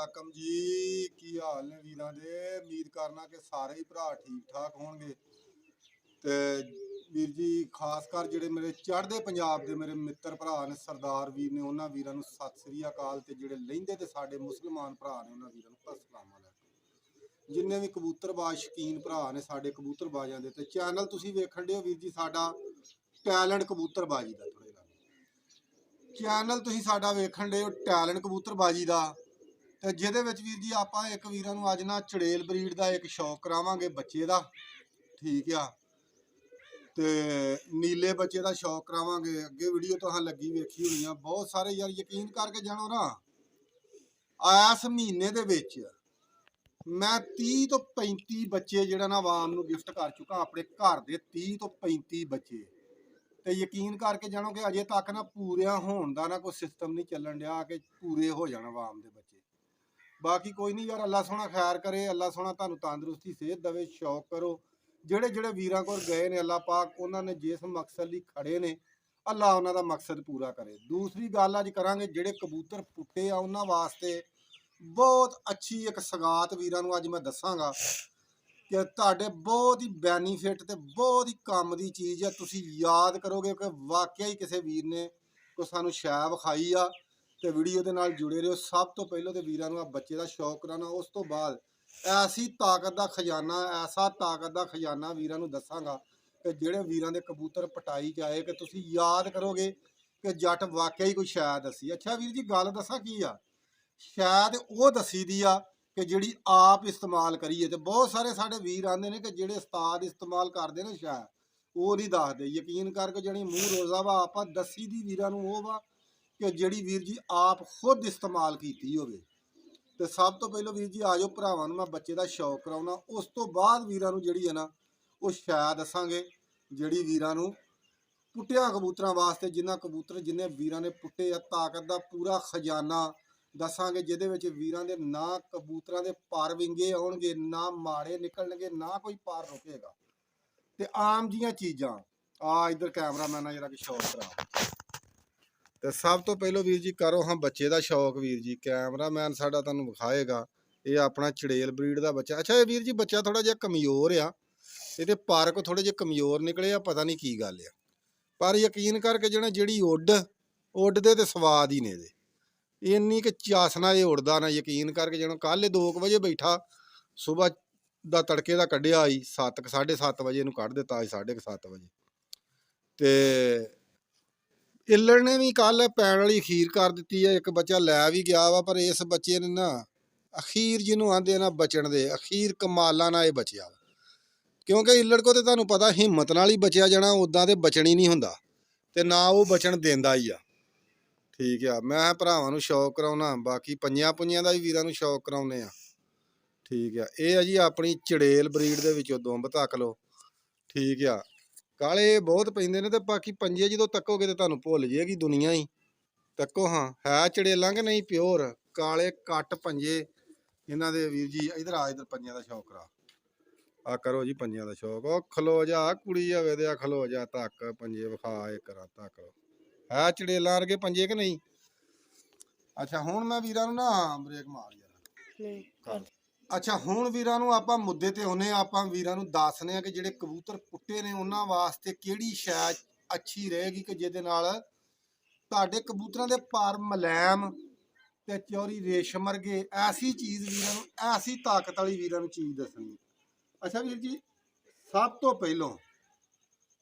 Welcome ਜੀ। ਕੀ ਹਾਲ ਨੇ ਵੀਰਾਂ ਦੇ? ਉਮੀਦ ਕਰਨਾ ਕਿ ਸਾਰੇ ਹੀ ਭਰਾ ਠੀਕ ਠਾਕ ਹੋਣਗੇ। ਤੇ ਵੀਰ ਜੀ ਖਾਸ ਕਰ ਜਿਹੜੇ ਮੇਰੇ ਚੜ੍ਹਦੇ ਪੰਜਾਬ ਦੇ ਮੇਰੇ ਮਿੱਤਰ ਭਰਾ ਨੇ, ਸਰਦਾਰ ਵੀਰ ਨੇ, ਉਹਨਾਂ ਵੀਰਾਂ ਨੂੰ ਸਤਿ ਸ੍ਰੀ ਅਕਾਲ। ਤੇ ਜਿਹੜੇ ਲਹਿੰਦੇ ਤੇ ਸਾਡੇ ਮੁਸਲਮਾਨ ਭਰਾ ਨੇ, ਉਹਨਾਂ ਵੀਰਾਂ ਨੂੰ ਅਸਲਾਮ ਅਲੈਕੁਮ। ਜਿੰਨੇ ਵੀ ਕਬੂਤਰਬਾਜ਼ ਸ਼ੌਕੀਨ ਭਰਾ ਨੇ ਸਾਡੇ ਕਬੂਤਰਬਾਜ਼ਾਂ ਦੇ, ਤੇ ਚੈਨਲ ਤੁਸੀਂ ਵੇਖਣ ਦਿਓ ਵੀਰ ਜੀ ਸਾਡਾ ਟੈਲੈਂਟ ਕਬੂਤਰਬਾਜੀ ਦਾ। ਥੋੜੇ ਚੈਨਲ ਤੁਸੀਂ ਸਾਡਾ ਵੇਖਣ ਦਿਓ ਟੈਲੈਂਟ ਕਬੂਤਰਬਾਜੀ ਦਾ। ਤੇ ਜਿਹਦੇ ਵਿੱਚ ਵੀਰ ਜੀ ਆਪਾਂ ਇੱਕ ਵੀਰਾਂ ਨੂੰ ਅੱਜ ਨਾ ਚੜੇਲ ਬਰੀਡ ਦਾ ਇੱਕ ਸ਼ੌਕ ਕਰਾਵਾਂਗੇ ਬੱਚੇ ਦਾ, ਠੀਕ ਆ। ਤੇ ਨੀਲੇ ਬੱਚੇ ਦਾ ਸ਼ੌਕ ਕਰਾਵਾਂਗੇ। ਅੱਗੇ ਵੀਡੀਓ ਤੁਹਾਨੂੰ ਲੱਗੀ ਵੇਖੀ ਹੋਣੀ ਆ। ਬਹੁਤ ਸਾਰੇ ਯਾਰ ਯਕੀਨ ਕਰਕੇ ਜਾਣੋ ਨਾ, ਇਸ ਮਹੀਨੇ ਦੇ ਵਿੱਚ ਮੈਂ 30 ਤੋਂ 35 ਬੱਚੇ ਜਿਹੜਾ ਨਾ ਆਵਾਮ ਨੂੰ ਗਿਫਟ ਕਰ ਚੁੱਕਾ ਆਪਣੇ ਘਰ ਦੇ। 30 ਤੋਂ 35 ਬੱਚੇ। ਤੇ ਯਕੀਨ ਕਰਕੇ ਜਾਣੋ ਕਿ ਅਜੇ ਤੱਕ ਨਾ ਪੂਰਿਆਂ ਹੋਣ ਦਾ ਨਾ ਕੋਈ ਸਿਸਟਮ ਨਹੀਂ ਚੱਲਣ ਡਿਆ ਕਿ ਪੂਰੇ ਹੋ ਜਾਣ ਆਵਾਮ ਦੇ ਬੱਚੇ। ਬਾਕੀ ਕੋਈ ਨਹੀਂ ਯਾਰ, ਅੱਲਾ ਸੋਹਣਾ ਖੈਰ ਕਰੇ। ਅੱਲਾ ਸੋਹਣਾ ਤੁਹਾਨੂੰ ਤੰਦਰੁਸਤੀ ਸਿਹਤ ਦੇਵੇ। ਸ਼ੌਕ ਕਰੋ। ਜਿਹੜੇ ਜਿਹੜੇ ਵੀਰਾਂ ਕੋਲ ਗਏ ਨੇ, ਅੱਲਾ ਪਾਕ ਉਹਨਾਂ ਨੇ ਜਿਸ ਮਕਸਦ ਲਈ ਖੜੇ ਨੇ, ਅੱਲਾ ਉਹਨਾਂ ਦਾ ਮਕਸਦ ਪੂਰਾ ਕਰੇ। ਦੂਸਰੀ ਗੱਲ ਅੱਜ ਕਰਾਂਗੇ, ਜਿਹੜੇ ਕਬੂਤਰ ਪੁੱਟੇ ਆ ਉਹਨਾਂ ਵਾਸਤੇ ਬਹੁਤ ਅੱਛੀ ਇੱਕ ਸਗਾਤ ਵੀਰਾਂ ਨੂੰ ਅੱਜ ਮੈਂ ਦੱਸਾਂਗਾ ਕਿ ਤੁਹਾਡੇ ਬਹੁਤ ਹੀ ਬੈਨੀਫਿਟ ਤੇ ਬਹੁਤ ਹੀ ਕੰਮ ਦੀ ਚੀਜ਼ ਆ। ਤੁਸੀਂ ਯਾਦ ਕਰੋਗੇ ਕਿ ਵਾਕਿਆ ਹੀ ਕਿਸੇ ਵੀਰ ਨੇ ਕੋਈ ਸਾਨੂੰ ਸ਼ੈ ਵਿਖਾਈ ਆ। ਤੇ ਵੀਡੀਓ ਦੇ ਨਾਲ ਜੁੜੇ ਰਹੋ। ਸਭ ਤੋਂ ਪਹਿਲਾਂ ਤੇ ਵੀਰਾਂ ਨੂੰ ਆ ਬੱਚੇ ਦਾ ਸ਼ੌਕ ਕਰਾਉਣਾ, ਉਸ ਤੋਂ ਬਾਅਦ ਐਸੀ ਤਾਕਤ ਦਾ ਖਜ਼ਾਨਾ, ਐਸਾ ਤਾਕਤ ਦਾ ਖਜ਼ਾਨਾ ਵੀਰਾਂ ਨੂੰ ਦੱਸਾਂਗਾ ਕਿ ਜਿਹੜੇ ਵੀਰਾਂ ਦੇ ਕਬੂਤਰ ਪਟਾਈ ਜਾਏ ਕਿ ਤੁਸੀਂ ਯਾਦ ਕਰੋਗੇ ਕਿ ਜੱਟ ਵਾਕਿਆ ਹੀ ਕੋਈ ਸ਼ੈ ਦੱਸੀ। ਅੱਛਾ ਵੀਰ ਜੀ, ਗੱਲ ਦੱਸਾਂ ਕੀ ਆ? ਸ਼ਾਇਦ ਉਹ ਦੱਸੀ ਦੀ ਆ ਕਿ ਜਿਹੜੀ ਆਪ ਇਸਤੇਮਾਲ ਕਰੀਏ। ਤੇ ਬਹੁਤ ਸਾਰੇ ਸਾਡੇ ਵੀਰ ਆਂਦੇ ਨੇ ਕਿ ਜਿਹੜੇ ਉਸਤਾਦ ਇਸਤੇਮਾਲ ਕਰਦੇ ਨੇ ਸ਼ਾਇਦ ਉਹ ਨਹੀਂ ਦੱਸਦੇ। ਯਕੀਨ ਕਰਕੇ ਜਿਹੜੀ ਮੂੰਹ ਰੋਜ਼ਾ ਵਾ ਆਪਾਂ ਦੱਸੀ ਦੀ ਵੀਰਾਂ ਨੂੰ ਉਹ ਵਾ ਕਿ ਜਿਹੜੀ ਵੀਰ ਜੀ ਆਪ ਖੁਦ ਇਸਤੇਮਾਲ ਕੀਤੀ ਹੋਵੇ। ਤੇ ਸਭ ਤੋਂ ਪਹਿਲਾਂ ਵੀਰ ਜੀ ਆਜੋ ਭਰਾਵਾਂ ਨੂੰ ਮੈਂ ਬੱਚੇ ਦਾ ਸ਼ੌਕ ਕਰਾਉਣਾ, ਉਸ ਤੋਂ ਬਾਅਦ ਵੀਰਾਂ ਨੂੰ ਜਿਹੜੀ ਹੈ ਨਾ ਉਹ ਸ਼ਾਇਦ ਦੱਸਾਂਗੇ ਜਿਹੜੀ ਵੀਰਾਂ ਨੂੰ ਪੁੱਟਿਆ ਕਬੂਤਰਾਂ ਵਾਸਤੇ, ਜਿੰਨੇ ਵੀਰਾਂ ਨੇ ਪੁੱਟੇ ਆ, ਤਾਕਤ ਦਾ ਪੂਰਾ ਖਜ਼ਾਨਾ ਦੱਸਾਂਗੇ। ਜਿਹਦੇ ਵਿੱਚ ਵੀਰਾਂ ਦੇ ਨਾ ਕਬੂਤਰਾਂ ਦੇ ਪਰ ਵਿੰਗੇ ਆਉਣਗੇ, ਨਾ ਮਾੜੇ ਨਿਕਲਣਗੇ, ਨਾ ਕੋਈ ਪਰ ਰੁਕੇਗਾ। ਤੇ ਆਮ ਜੀਆਂ ਚੀਜ਼ਾਂ ਆ ਇੱਧਰ ਕੈਮਰਾਮੈਨ ਆ ਜਿਹੜਾ ਕਿ ਸ਼ੌਕ ਕਰਾ। ਤੇ ਸਭ ਤੋਂ ਪਹਿਲਾਂ ਵੀਰ ਜੀ ਕਰੋ ਹਾਂ ਬੱਚੇ ਦਾ ਸ਼ੌਕ। ਵੀਰ ਜੀ ਕੈਮਰਾਮੈਨ ਸਾਡਾ ਤੁਹਾਨੂੰ ਵਿਖਾਏਗਾ, ਇਹ ਆਪਣਾ ਚੜੇਲ ਬਰੀਡ ਦਾ ਬੱਚਾ। ਅੱਛਾ ਇਹ ਵੀਰ ਜੀ ਬੱਚਾ ਥੋੜਾ ਜਿਹਾ ਕਮਜ਼ੋਰ ਆ, ਇਹਦੇ ਪਰ ਕੋ ਥੋੜੇ ਜਿਹੇ ਕਮਜ਼ੋਰ ਨਿਕਲੇ ਆ, ਪਤਾ ਨਹੀਂ ਕੀ ਗੱਲ ਆ। ਪਰ ਯਕੀਨ ਕਰਕੇ ਜਿਹੜੀ ਉੱਡ ਦੇ ਤੇ ਸਵਾਦ ਹੀ ਨੇ ਇਹਦੇ। ਇੰਨੀ ਕਿ ਚਾਸਨਾ ਇਹ ਉੜਦਾ ਨਾ, ਯਕੀਨ ਕਰਕੇ ਜਦੋਂ ਕੱਲ੍ਹ 2 ਵਜੇ ਬੈਠਾ, ਸੁਬਾਹ ਦਾ ਤੜਕੇ ਦਾ ਕੱਢਿਆ ਆਈ 7:30 ਵਜੇ ਇਹਨੂੰ ਕੱਢ ਦਿੱਤਾ ਸੀ 7:30 ਵਜੇ। ਤੇ ਇੱਲੜ ਨੇ ਵੀ ਕੱਲ੍ਹ ਪੈਣ ਵਾਲੀ ਅਖੀਰ ਕਰ ਦਿੱਤੀ ਹੈ। ਇੱਕ ਬੱਚਾ ਲੈ ਵੀ ਗਿਆ ਵਾ, ਪਰ ਇਸ ਬੱਚੇ ਨੇ ਨਾ ਅਖੀਰ ਜਿਹਨੂੰ ਆਂਦੇ ਨਾ ਬਚਣ ਦੇ, ਅਖੀਰ ਕਮਾਲਾਂ ਨਾਲ ਇਹ ਬਚਿਆ। ਕਿਉਂਕਿ ਇੱਲੜ ਕੋ ਤੇ ਤੁਹਾਨੂੰ ਪਤਾ ਹਿੰਮਤ ਨਾਲ ਹੀ ਬਚਿਆ ਜਾਣਾ, ਉੱਦਾਂ ਤੇ ਬਚਣ ਹੀ ਨਹੀਂ ਹੁੰਦਾ ਤੇ ਨਾ ਉਹ ਬਚਣ ਦਿੰਦਾ ਹੀ ਆ। ਠੀਕ ਆ, ਮੈਂ ਭਰਾਵਾਂ ਨੂੰ ਸ਼ੌਕ ਕਰਾਉਣਾ, ਬਾਕੀ ਪੰਜਾਂ ਦਾ ਵੀ ਵੀਰਾਂ ਨੂੰ ਸ਼ੌਕ ਕਰਾਉਂਦੇ ਆ। ਠੀਕ ਆ, ਇਹ ਆ ਜੀ ਆਪਣੀ ਚੜੇਲ ਬਰੀਡ ਦੇ ਵਿੱਚੋਂ ਦੁੰਬ ਤੱਕ ਲਓ। ਠੀਕ ਆ, ਕਾਲੇ ਬਹੁਤ ਪੈਂਦੇ ਨੇ ਤੇ ਬਾਕੀ ਪੰਜੇ ਜਦੋਂ ਤੱਕੋਗੇ ਤੇ ਤੁਹਾਨੂੰ ਭੁੱਲ ਜਾਏਗੀ ਦੁਨੀਆ ਹੀ। ਤੱਕੋ ਹਾਂ, ਹੈ ਚੜੇਲਾਂ ਕਿ ਨਹੀਂ ਪਿਓਰ ਕਾਲੇ ਕੱਟ ਪੰਜੇ ਇਹਨਾਂ ਦੇ ਵੀਰ ਜੀ। ਇਧਰ ਆ, ਇਧਰ ਪੰਜਾਂ ਦਾ ਸ਼ੌਕ ਕਰਾ ਆ, ਕਰੋ ਜੀ ਪੰਜਾਂ ਦਾ ਸ਼ੌਕ। ਉਹ ਖਲੋ ਜਾ ਕੁੜੀ ਜਾਵੇ ਤੇ ਆ ਖਲੋ ਜਾ, ਤੱਕ ਪੰਜੇ ਵਿਖਾ ਇਹ ਕਰਾ, ਤੱਕ ਲਓ ਹੈ ਚੜੇਲਾਂ ਵਰਗੇ ਪੰਜੇ ਕਿ ਨਹੀਂ। ਅੱਛਾ ਹੁਣ ਮੈਂ ਵੀਰਾਂ ਨੂੰ ਨਾ ਬ੍ਰੇਕ ਮਾਰ ਯਾਰ। ਅੱਛਾ ਹੁਣ ਵੀਰਾਂ ਨੂੰ ਆਪਾਂ ਮੁੱਦੇ ਤੇ ਆਉਨੇ ਆ। ਆਪਾਂ ਵੀਰਾਂ ਨੂੰ ਦੱਸਨੇ ਆ ਕਿ ਜਿਹੜੇ ਕਬੂਤਰ ਪੁੱਟੇ ਨੇ ਉਹਨਾਂ ਵਾਸਤੇ ਕਿਹੜੀ ਸ਼ੈ ਅੱਛੀ ਰਹੇਗੀ ਕਿ ਜਿਹਦੇ ਨਾਲ ਤੁਹਾਡੇ ਕਬੂਤਰਾਂ ਦੇ ਪਰ ਮੁਲਾਇਮ ਤੇ ਚੌਰੀ ਰੇਸ਼ਮ ਵਰਗੇ। ਐਸੀ ਚੀਜ਼ ਵੀਰਾਂ ਨੂੰ, ਐਸੀ ਤਾਕਤ ਵਾਲੀ ਵੀਰਾਂ ਨੂੰ ਚੀਜ਼ ਦੱਸਣੀ। ਅੱਛਾ ਵੀਰ ਜੀ, ਸਭ ਤੋਂ ਪਹਿਲਾਂ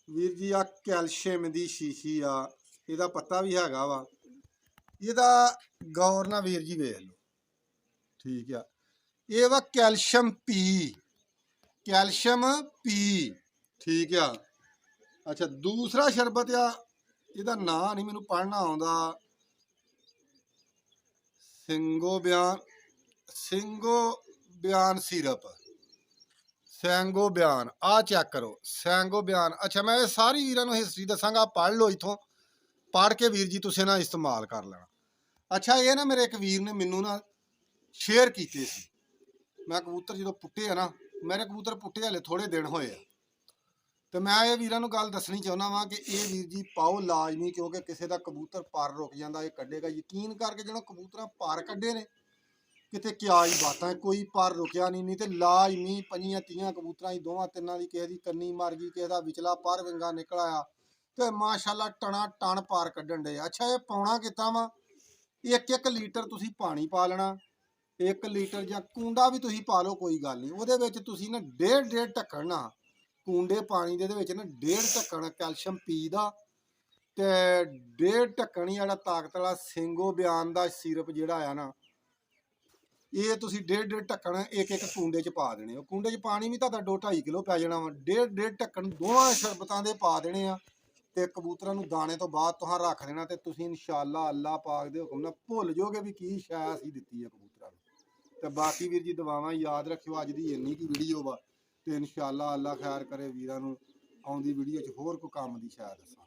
ਵੀਰ ਜੀ ਆ ਕੈਲਸ਼ੀਅਮ ਦੀ ਸ਼ੀਸ਼ੀ ਆ, ਇਹਦਾ ਪੱਤਾ ਵੀ ਹੈਗਾ ਵਾ। ਇਹਦਾ ਗੌਰ ਨਾਲ ਵੀਰ ਜੀ ਵੇਖ ਲਓ। ਠੀਕ ਆ, ਇਹ ਵਾ ਕੈਲਸ਼ੀਅਮ ਪੀ, ਕੈਲਸ਼ੀਅਮ ਪੀ। ਠੀਕ ਆ। ਅੱਛਾ ਦੂਸਰਾ ਸ਼ਰਬਤ ਆ, ਇਹਦਾ ਨਾਂ ਨਹੀਂ ਮੈਨੂੰ ਪੜ੍ਹਨਾ ਆਉਂਦਾ, ਸੈਂਗੋਬਿਆਨ ਸਿਰਪ, ਸੈਂਗੋਬਿਆਨ। ਆ ਚੈੱਕ ਕਰੋ ਸੈਂਗੋਬਿਆਨ। ਅੱਛਾ ਮੈਂ ਇਹ ਸਾਰੀ ਵੀਰਾਂ ਨੂੰ ਹਿਸਟਰੀ ਦੱਸਾਂਗਾ, ਪੜ੍ਹ ਲਓ ਇੱਥੋਂ, ਪੜ੍ਹ ਕੇ ਵੀਰ ਜੀ ਤੁਸੀਂ ਨਾ ਇਸਤੇਮਾਲ ਕਰ ਲੈਣਾ। ਅੱਛਾ ਇਹ ਨਾ ਮੇਰੇ ਇੱਕ ਵੀਰ ਨੇ ਮੈਨੂੰ ਨਾ ਸ਼ੇਅਰ ਕੀਤੇ ਸੀ। ਮੈਂ ਕਬੂਤਰ ਜਦੋਂ ਪੁੱਟੇ ਆ ਨਾ, ਮੇਰੇ ਕਬੂਤਰ ਪੁੱਟੇ ਹਲੇ ਥੋੜੇ ਦਿਨ ਹੋਏ ਆ, ਤੇ ਮੈਂ ਇਹ ਵੀਰਾਂ ਨੂੰ ਗੱਲ ਦੱਸਣੀ ਚਾਹੁੰਦਾ ਵਾਂ ਕਿ ਇਹ ਵੀਰ ਜੀ ਪਾਓ ਲਾਜ਼ਮੀ, ਕਿਉਂਕਿ ਕਿਸੇ ਦਾ ਕਬੂਤਰ ਪਰ ਰੁਕ ਜਾਂਦਾ ਇਹ ਕੱਢੇਗਾ। ਯਕੀਨ ਕਰਕੇ ਜਦੋਂ ਕਬੂਤਰਾਂ ਪਰ ਕੱਢੇ ਨੇ, ਕਿਤੇ ਕਿਆ ਹੀ ਬਾਤਾਂ, ਕੋਈ ਪਰ ਰੁਕਿਆ ਨਹੀਂ ਤੇ ਲਾਜ਼ਮੀ 25-30 ਕਬੂਤਰਾਂ ਹੀ ਦੋਵਾਂ ਤਿੰਨਾਂ ਦੀ, ਕਿਸੇ ਦੀ ਕੰਨੀ ਮਰ ਗਈ, ਕਿਸੇ ਦਾ ਵਿਚਲਾ ਪਰ ਵਿੰਗਾ ਨਿਕਲ ਆਇਆ ਤੇ ਮਾਸ਼ਾਅੱਲਾ ਟਣਾ ਟਣ ਪਾਰ ਕੱਢਣ ਦੇ। ਅੱਛਾ ਇਹ ਪਾਉਣਾ ਕਿੱਦਾਂ ਵਾ? 1-1 ਲੀਟਰ ਤੁਸੀਂ ਪਾਣੀ ਪਾ ਲੈਣਾ, 1 ਲੀਟਰ ਜਾਂ ਕੂੰਡਾ ਵੀ ਤੁਸੀਂ ਪਾ ਲਓ ਕੋਈ ਗੱਲ ਨਹੀਂ। ਉਹਦੇ ਵਿੱਚ ਤੁਸੀਂ ਨਾ ਡੇਢ ਢੱਕਣ ਨਾ ਕੂੰਡੇ ਪਾਣੀ ਦੇ ਵਿੱਚ ਨਾ ਡੇਢ ਢੱਕਣ ਕੈਲਸ਼ੀਅਮ ਪੀ ਦਾ ਤੇ ਡੇਢ ਢੱਕਣ ਹੀ ਜਿਹੜਾ ਤਾਕਤ ਵਾਲਾ ਸਿੰਗੋ ਬਿਆਨ ਦਾ ਸਿਰਪ ਜਿਹੜਾ ਆ ਨਾ, ਇਹ ਤੁਸੀਂ ਡੇਢ ਢੱਕਣ 1-1 ਕੂੰਡੇ 'ਚ ਪਾ ਦੇਣੇ। ਉਹ ਕੂੰਡੇ 'ਚ ਪਾਣੀ ਵੀ ਤੁਹਾਡਾ 2-2.5 ਕਿਲੋ ਪੈ ਜਾਣਾ ਵਾ। ਡੇਢ ਢੱਕਣ ਦੋਵਾਂ ਸ਼ਰਬਤਾਂ ਦੇ ਪਾ ਦੇਣੇ ਆ ਤੇ ਕਬੂਤਰਾਂ ਨੂੰ ਦਾਣੇ ਤੋਂ ਬਾਅਦ ਤੁਹਾਂ ਰੱਖ ਦੇਣਾ ਤੇ ਤੁਸੀਂ ਇਨਸ਼ਾਅੱਲਾ ਅੱਲਾਹ ਪਾਕ ਦੇ ਹੁਕਮ ਨਾਲ ਭੁੱਲ ਜਾਓਗੇ ਵੀ ਕੀ ਸ਼ੈ ਅਸੀਂ ਦਿੱਤੀ ਆ ਕਬੂਤਰਾਂ ਨੂੰ। ਤੇ ਬਾਕੀ ਵੀਰ ਜੀ ਦੁਆਵਾਂ ਯਾਦ ਰੱਖਿਓ। ਅੱਜ ਦੀ ਇੰਨੀ ਕੀ ਵੀਡੀਓ ਵਾ ਤੇ ਇਨਸ਼ਾਅੱਲਾ ਅੱਲਾਹ ਖੈਰ ਕਰੇ, ਵੀਰਾਂ ਨੂੰ ਆਉਂਦੀ ਵੀਡੀਓ 'ਚ ਹੋਰ ਕੋਈ ਕੰਮ ਦੀ ਸ਼ੈ ਦੱਸਾਂ।